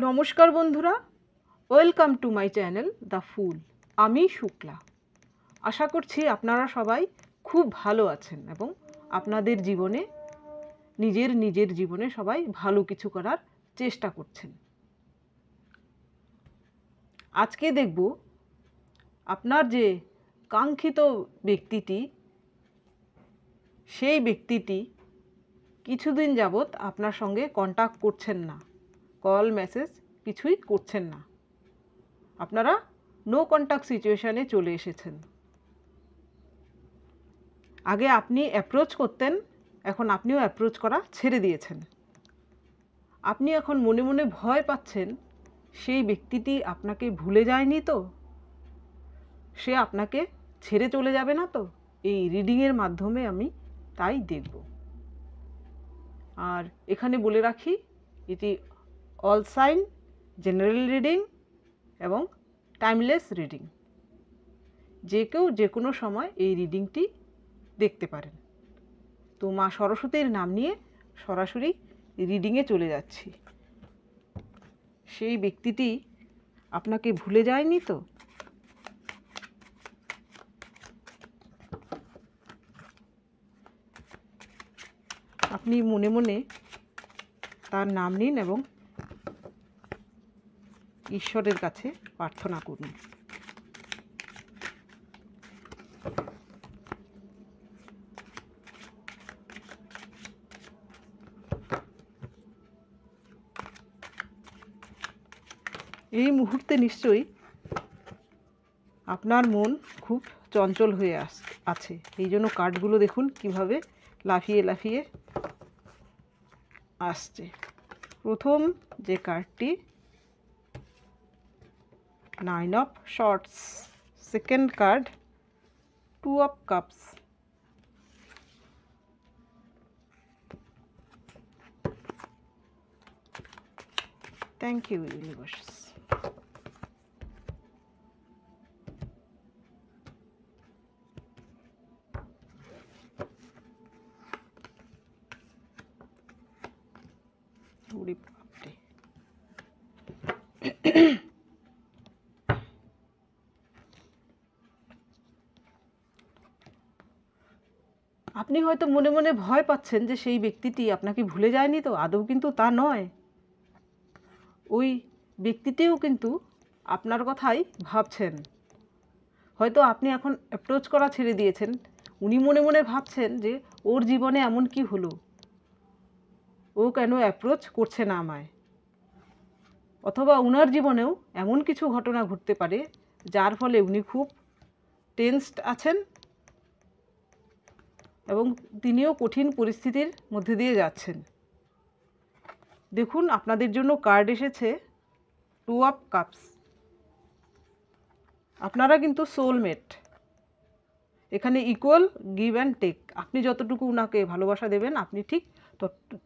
নমস্কার বন্ধুরা, welcome to my channel the full. আমি শুক্লা। আশা করছি আপনারা সবাই খুব ভালো আছেন এবং আপনাদের জীবনে নিজের জীবনে সবাই ভালো কিছু করার চেষ্টা করছেন। আজকে দেখব আপনার যে কাঙ্ক্ষিত ব্যক্তিটি, সেই ব্যক্তিটি কিছুদিন যাবৎ আপনার সঙ্গে কন্ট্যাক্ট করছেন না, কল মেসেজ কিছুই করছেন না। আপনারা নো কন্ট্যাক্ট সিচুয়েশানে চলে এসেছেন। আগে আপনি অ্যাপ্রোচ করতেন, এখন আপনিও অ্যাপ্রোচ করা ছেড়ে দিয়েছেন। আপনি এখন মনে মনে ভয় পাচ্ছেন সেই ব্যক্তিটি আপনাকে ভুলে যায়নি তো, সে আপনাকে ছেড়ে চলে যাবে না তো। এই রিডিংয়ের মাধ্যমে আমি তাই দেখব। আর এখানে বলে রাখি, এটি অল সাইন, জেনারেল রিডিং এবং টাইমলেস রিডিং। যে কেউ যে কোনো সময় এই রিডিংটি দেখতে পারেন। তো মা সরস্বতীর নাম নিয়ে সরাসরি রিডিংয়ে চলে যাচ্ছি। সেই ব্যক্তিটি আপনাকে ভুলে যায়নি তো? আপনি মনে মনে তার নাম নিন এবং ঈশ্বরের কাছে প্রার্থনা করুন। এই মুহূর্তে নিশ্চয়ই আপনার মন খুব চঞ্চল হয়ে আছে। এই জন্য কার্ডগুলো দেখুন কিভাবে লাফিয়ে লাফিয়ে আসছে। প্রথম যে কার্ডটি, 9 of swords. Second card, 2 of cups. Thank you universe. আপনি হয়তো মনে মনে ভয় পাচ্ছেন যে সেই ব্যক্তিটি আপনাকে ভুলে যায়নি তো। আদৌ কিন্তু তা নয়। ওই ব্যক্তিটিও কিন্তু আপনার কথাই ভাবছেন। হয়তো আপনি এখন অ্যাপ্রোচ করা ছেড়ে দিয়েছেন, উনি মনে মনে ভাবছেন যে ওর জীবনে এমন কি হলো, ও কেন অ্যাপ্রোচ করছে না আমায়। অথবা ওনার জীবনেও এমন কিছু ঘটনা ঘটতে পারে যার ফলে উনি খুব টেনসড আছেন এবং তিনিও কঠিন পরিস্থিতির মধ্যে দিয়ে যাচ্ছেন। দেখুন, আপনাদের জন্য কার্ড এসেছে 2 অফ কাপস। আপনারা কিন্তু সোলমেট। এখানে ইকুয়াল গিভ অ্যান্ড টেক। আপনি যতটুকু ওনাকে ভালোবাসা দেবেন, আপনি ঠিক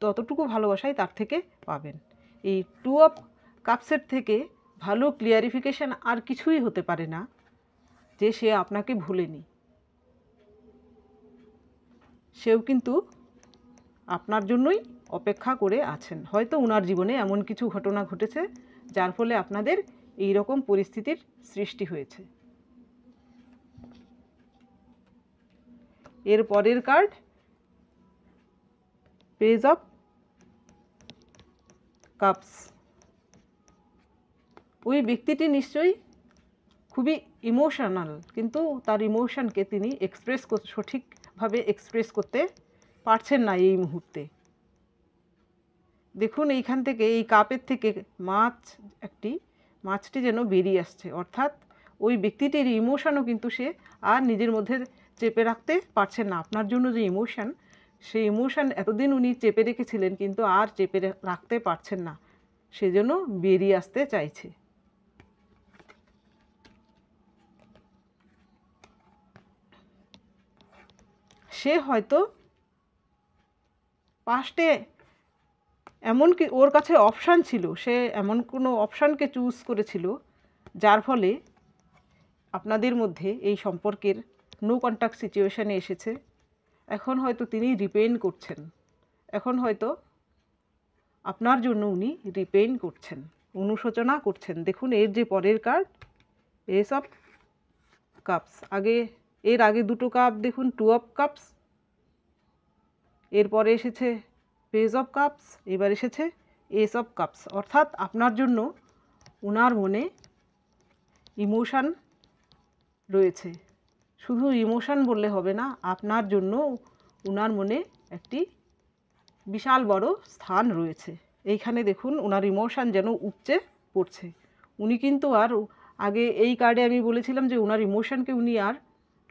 ততটুকু ভালোবাসাই তার থেকে পাবেন। এই 2 অফ কাপসের থেকে ভালো ক্লিয়ারিফিকেশান আর কিছুই হতে পারে না যে সে আপনাকে ভুলেনি। সেও কিন্তু আপনার জন্যই অপেক্ষা করে আছেন। হয়তো ওনার জীবনে এমন কিছু ঘটনা ঘটেছে যার ফলে আপনাদের এই রকম পরিস্থিতির সৃষ্টি হয়েছে। এর পরের কার্ড, পেজ অফ কাপস। ওই ব্যক্তিটি নিশ্চয়ই খুবই ইমোশনাল, কিন্তু তার ইমোশনকে তিনি সঠিকভাবে এক্সপ্রেস করতে পারছেন না এই মুহূর্তে। দেখুন, এইখান থেকে, এই কাপের থেকে মাছটি যেন বেরিয়ে আসছে। অর্থাৎ ওই ব্যক্তিটির ইমোশনও কিন্তু সে আর নিজের মধ্যে চেপে রাখতে পারছেন না। আপনার জন্য যে ইমোশন, সেই ইমোশন এতদিন উনি চেপে রেখেছিলেন কিন্তু আর চেপে রাখতে পারছেন না, সেজন্য বেরিয়ে আসতে চাইছে। সে হয়তো পাস্টে এমন কি ওর কাছে অপশান ছিল, সে এমন কোনো অপশানকে চুজ করেছিল যার ফলে আপনাদের মধ্যে এই সম্পর্কের নো কন্ট্যাক্ট সিচুয়েশানে এসেছে। এখন হয়তো তিনি রিপেইন করছেন। এখন হয়তো আপনার জন্য উনি রিপেইন করছেন। অনুশোচনা করছেন। দেখুন এর যে পরের কার্ড এস অফ কাপস, এর আগে দুটো কাপ দেখুন টু অফ কাপস, এরপরে এসেছে পেজ অফ কাপস, এবার এসেছে এস অফ কাপস। অর্থাৎ আপনার জন্য ওনার মনে ইমোশান রয়েছে। শুধু ইমোশান বললে হবে না, আপনার জন্য ওনার মনে একটি বিশাল বড় স্থান রয়েছে। এইখানে দেখুন ওনার ইমোশান যেন উপচে পড়ছে। উনি কিন্তু আর আগে এই কার্ডে আমি বলেছিলাম যে ওনার ইমোশানকে উনি আর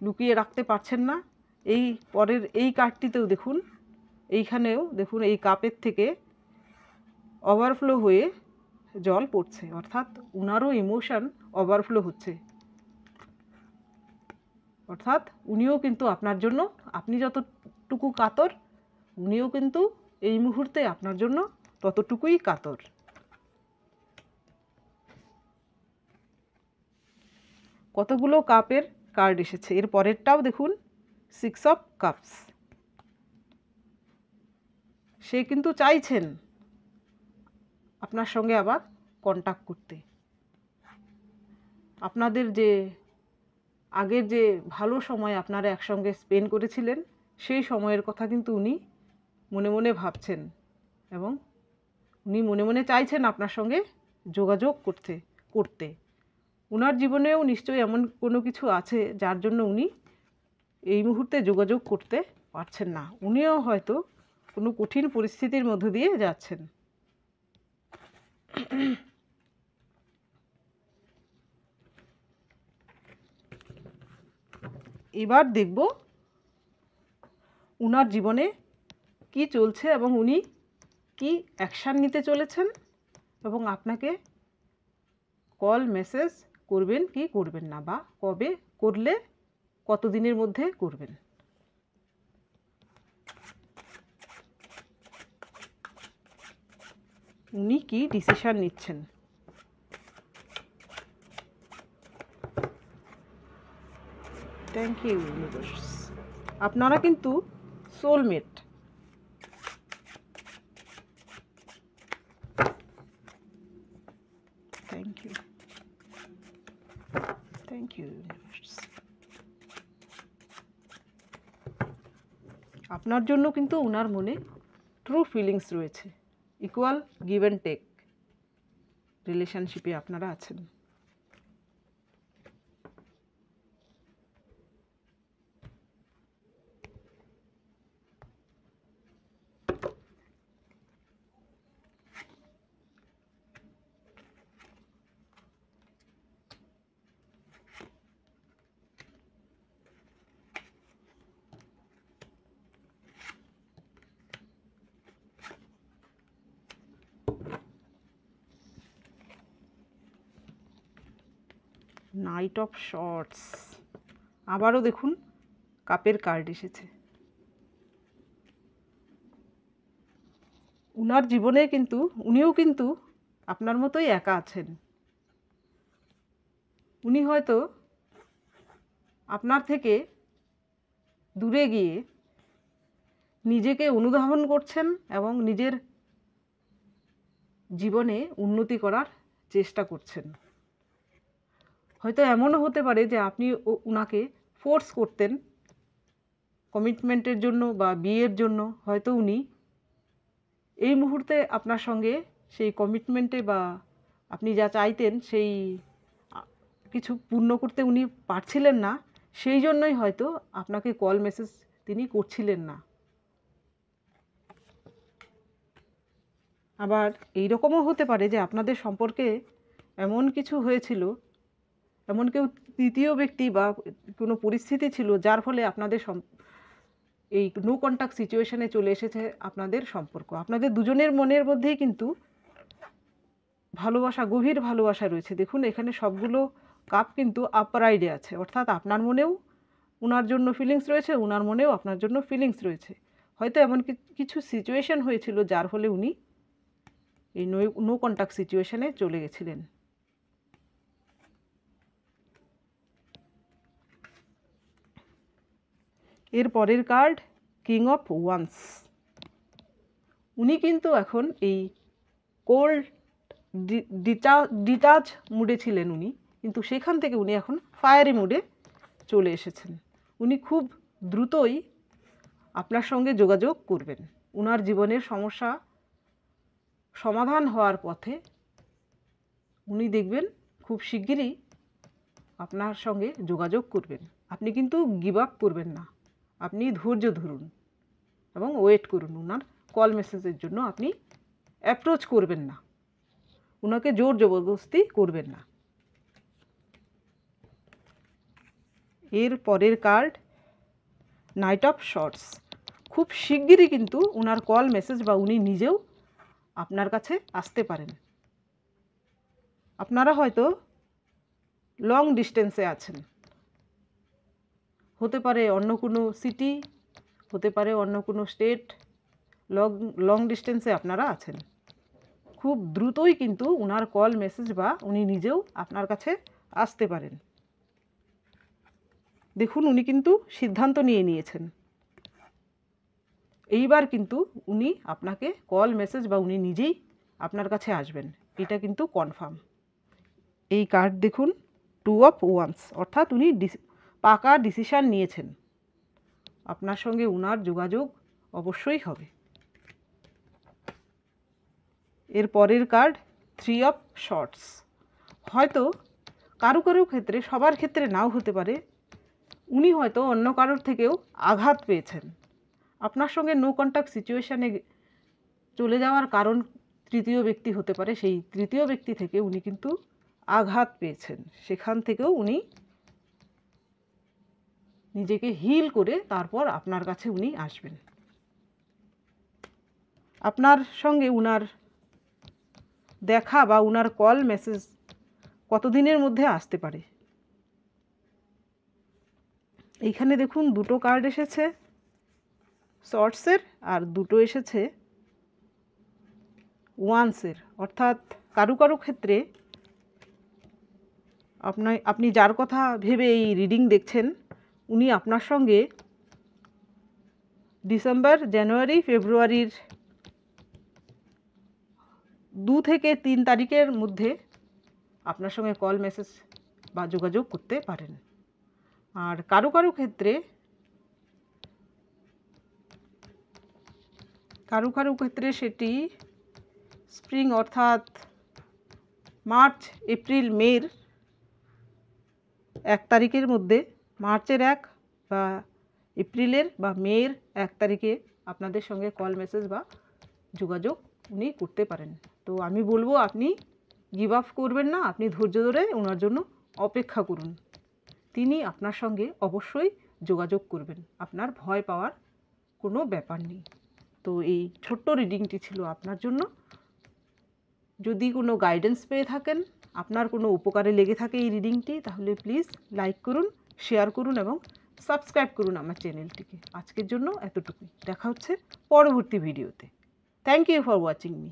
লুকিয়ে রাখতে পারছেন না। এই পরের এই কার্ডটিতেও দেখুন, এইখানেও দেখুন এই কাপের থেকে ওভারফ্লো হয়ে জল পড়ছে, অর্থাৎ ওনারও ইমোশান ওভারফ্লো হচ্ছে। অর্থাৎ উনিও কিন্তু আপনার জন্য, আপনি যতটুকু কাতর উনিও কিন্তু এই মুহূর্তে আপনার জন্য ততটুকুই কাতর। কতগুলো কাপের কার্ড এসেছে। এর পরেরটাও দেখুন সিক্স অফ কাপস। সে কিন্তু চাইছেন আপনার সঙ্গে আবার কন্ট্যাক্ট করতে। আপনাদের যে আগের যে ভালো সময় আপনারা একসঙ্গে স্পেন্ড করেছিলেন সেই সময়ের কথা কিন্তু উনি মনে মনে ভাবছেন এবং উনি মনে মনে চাইছেন আপনার সঙ্গে যোগাযোগ করতে। ওনার জীবনেও নিশ্চয়ই এমন কোনো কিছু আছে যার জন্য উনি এই মুহূর্তে যোগাযোগ করতে পারছেন না। উনিও হয়তো কোনো কঠিন পরিস্থিতির মধ্য দিয়ে যাচ্ছেন। এবার দেখব ওনার জীবনে কি চলছে এবং উনি কি অ্যাকশান নিতে চলেছেন এবং আপনাকে কল মেসেজ করবেন কি করবেন না, বা কবে করলে কতদিনের মধ্যে করবেন। উনি কি ডিসিশন নিচ্ছেন। Thank you universe. আপনারা কিন্তু soulmate. Thank you, thank you universe. আপনার জন্য কিন্তু ওনার মনে ট্রু ফিলিংস রয়েছে। ইকুয়াল গিভ অ্যান্ড টেক রিলেশনশিপে আপনারা আছেন। Knight of swords. আবারও দেখুন কাপের কার্ড এসেছে। উনার জীবনে কিন্তু উনিও কিন্তু আপনার মতোই একা আছেন। উনি হয়তো আপনার থেকে দূরে গিয়ে নিজেকে অনুধাবন করছেন এবং নিজের জীবনে উন্নতি করার চেষ্টা করছেন। হয়তো এমনও হতে পারে যে আপনি ওনাকে ফোর্স করতেন কমিটমেন্টের জন্য বা বিয়ের জন্য। হয়তো উনি এই মুহূর্তে আপনার সঙ্গে সেই কমিটমেন্টে বা আপনি যা চাইতেন সেই কিছু পূর্ণ করতে উনি পারছিলেন না, সেই জন্যই হয়তো আপনাকে কল মেসেজ তিনি করছিলেন না। আবার এই রকমও হতে পারে যে আপনাদের সম্পর্কে এমন কিছু হয়েছিল, এমন কেউ তৃতীয় ব্যক্তি বা কোনো পরিস্থিতি ছিল যার ফলে আপনাদের এই নো কন্ট্যাক্ট সিচুয়েশনে চলে এসেছে আপনাদের সম্পর্ক। আপনাদের দুজনের মনের মধ্যেই কিন্তু ভালোবাসা, গভীর ভালোবাসা রয়েছে। দেখুন এখানে সবগুলো কাপ কিন্তু আপরাইডে আছে, অর্থাৎ আপনার মনেও ওনার জন্য ফিলিংস রয়েছে, ওনার মনেও আপনার জন্য ফিলিংস রয়েছে। হয়তো এমন কিছু সিচুয়েশন হয়েছিল যার ফলে উনি এই নো কন্ট্যাক্ট সিচুয়েশনে চলে গেছিলেন। এর পরের কার্ড কিং অফ ওয়ান্স। উনি কিন্তু এখন এই কোল্ড ডিটাচ মুডে ছিলেন উনি, কিন্তু সেখান থেকে উনি এখন ফায়ারি মুডে চলে এসেছেন। উনি খুব দ্রুতই আপনার সঙ্গে যোগাযোগ করবেন। উনার জীবনের সমস্যা সমাধান হওয়ার পথে উনি দেখবেন খুব শিগগিরই আপনার সঙ্গে যোগাযোগ করবেন। আপনি কিন্তু গিভ আপ করবেন না, আপনি ধৈর্য ধরুন এবং ওয়েট করুন। ওনার কল মেসেজের জন্য আপনি অ্যাপ্রোচ করবেন না, ওনাকে জোর জবরদস্তি করবেন না। এর পরের কার্ড নাইট অফ শর্টস। খুব শিগগিরই কিন্তু ওনার কল মেসেজ বা উনি নিজেও আপনার কাছে আসতে পারেন। আপনারা হয়তো লং ডিস্টেন্সে আছেন, হতে পারে অন্য কোনো সিটি, হতে পারে অন্য কোনো স্টেট, লং ডিস্টেন্সে আপনারা আছেন। খুব দ্রুতই কিন্তু ওনার কল মেসেজ বা উনি নিজেও আপনার কাছে আসতে পারেন। দেখুন উনি কিন্তু সিদ্ধান্ত নিয়ে নিয়েছেন, এইবার কিন্তু উনি আপনাকে কল মেসেজ বা উনি নিজেই আপনার কাছে আসবেন, এটা কিন্তু কনফার্ম। এই কার্ড দেখুন 2 অফ ওয়ান্স, অর্থাৎ উনি পাকা ডিসিশান নিয়েছেন, আপনার সঙ্গে উনার যোগাযোগ অবশ্যই হবে। এর পরের কার্ড 3 অফ শর্টস। হয়তো কারো কারো ক্ষেত্রে, সবার ক্ষেত্রে নাও হতে পারে, উনি হয়তো অন্য কারোর থেকেও আঘাত পেয়েছেন। আপনার সঙ্গে নো কন্ট্যাক্ট সিচুয়েশানে চলে যাওয়ার কারণ তৃতীয় ব্যক্তি হতে পারে। সেই তৃতীয় ব্যক্তি থেকে উনি কিন্তু আঘাত পেয়েছেন, সেখান থেকেও উনি নিজেকে হিল করে তারপর আপনার কাছে উনি আসবেন। আপনার সঙ্গে উনার দেখা বা উনার কল মেসেজ কতদিনের মধ্যে আসতে পারে? এইখানে দেখুন দুটো কার্ড এসেছে শর্টসের আর দুটো এসেছে ওয়ান্সের, অর্থাৎ কারো কারো ক্ষেত্রে আপনি যার কথা ভেবে এই রিডিং দেখছেন, উনি আপনার সঙ্গে ডিসেম্বর, জানুয়ারি, ফেব্রুয়ারির 2 থেকে 3 তারিখের মধ্যে আপনার সঙ্গে কল মেসেজ বা যোগাযোগ করতে পারেন। আর কারো কারো ক্ষেত্রে সেটি স্প্রিং, অর্থাৎ মার্চ, এপ্রিল, মের 1 তারিখের মধ্যে, মার্চের 1 বা এপ্রিলের বা মের 1 তারিখে আপনাদের সঙ্গে কল মেসেজ বা যোগাযোগ উনি করতে পারেন। তো আমি বলবো আপনি গিভ আপ করবেন না, আপনি ধৈর্য ধরে ওনার জন্য অপেক্ষা করুন, তিনি আপনার সঙ্গে অবশ্যই যোগাযোগ করবেন, আপনার ভয় পাওয়ার কোনো ব্যাপার নেই। তো এই ছোট্ট রিডিংটি ছিল আপনার জন্য। যদি কোনো গাইডেন্স পেয়ে থাকেন, আপনার কোনো উপকারে লেগে থাকে এই রিডিংটি, তাহলে প্লিজ লাইক করুন, শেয়ার করুন এবং সাবস্ক্রাইব করুন আমার চ্যানেলটিকে। আজকের জন্য এতটুকুই, দেখা হচ্ছে পরবর্তী ভিডিওতে। Thank you for watching me.